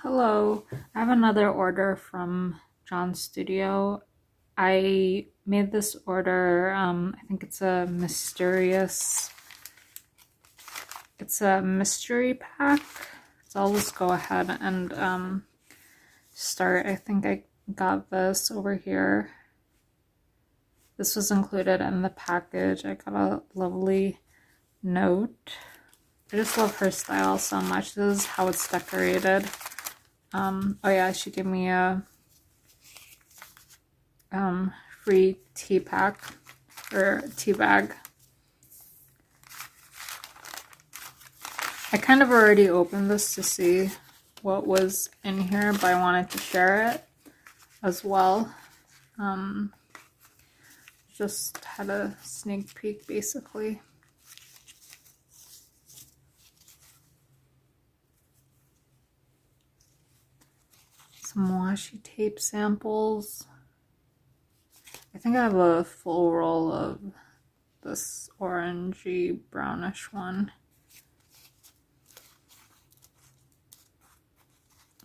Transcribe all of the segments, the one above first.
Hello, I have another order from John's Studio. I made this order, I think it's a mystery pack. So I'll just go ahead and start. I think I got this over here. This was included in the package. I got a lovely note. I just love her style so much. This is how it's decorated. Oh yeah, she gave me a free tea pack or tea bag. I kind of already opened this to see what was in here, but I wanted to share it as well. Just had a sneak peek basically. Some washi tape samples. I think I have a full roll of this orangey brownish one.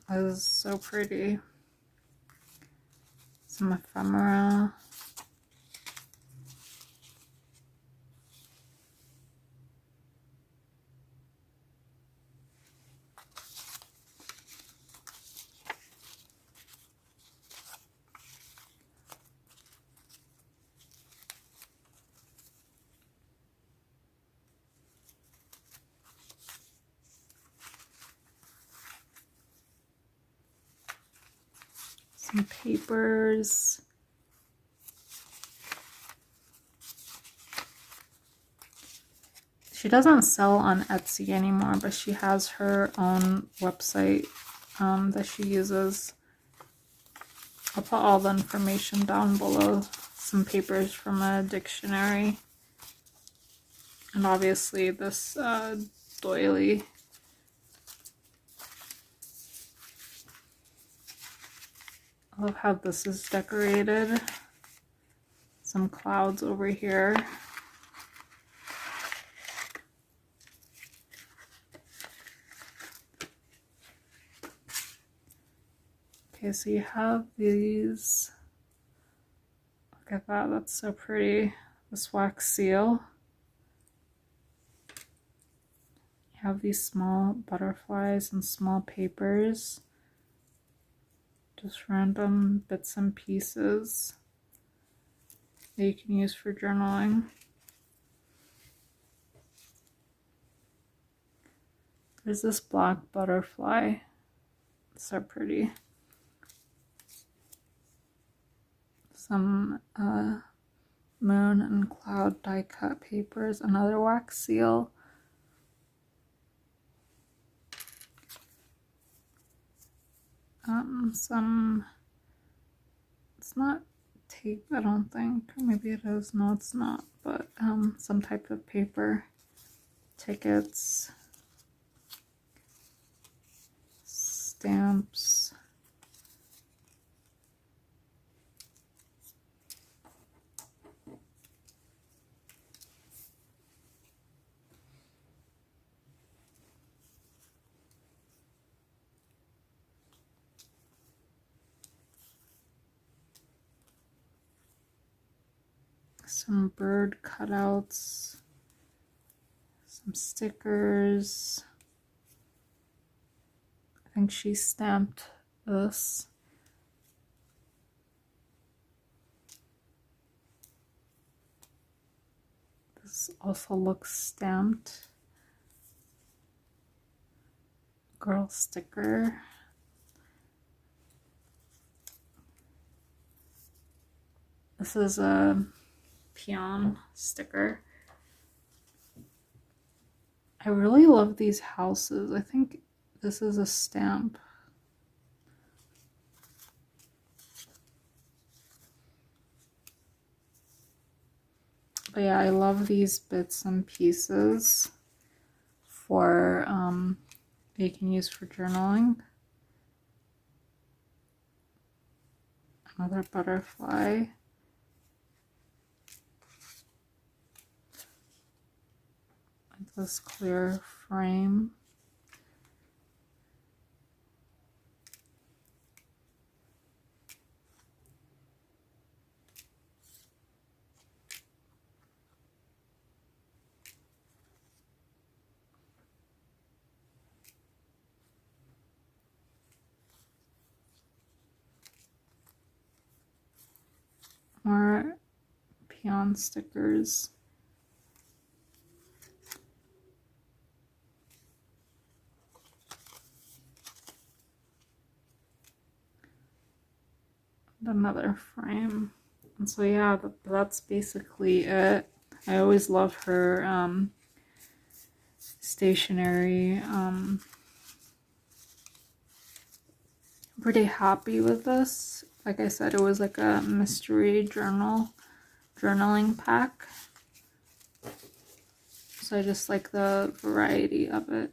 This is so pretty. Some ephemera. Some papers. She doesn't sell on Etsy anymore, but she has her own website that she uses. I'll put all the information down below. Some papers from a dictionary. And obviously this doily. I love how this is decorated. Some clouds over here. Okay, so you have these. Look at that, that's so pretty. This wax seal. You have these small butterflies and small papers. Just random bits and pieces that you can use for journaling. There's this black butterfly. It's so pretty. Some moon and cloud die cut papers. Another wax seal. It's not tape, I don't think. Maybe it is. No, it's not. But some type of paper. Tickets. Stamps. Some bird cutouts, some stickers. I think she stamped this. This also looks stamped. Girl sticker. This is a peon sticker. I really love these houses. I think this is a stamp. But yeah, I love these bits and pieces for you can use for journaling. Another butterfly. This clear frame. peon stickers. Another frame. And so yeah, that's basically it. I always love her stationery. Pretty happy with this. Like I said, it was like a mystery journaling pack. So I just like the variety of it.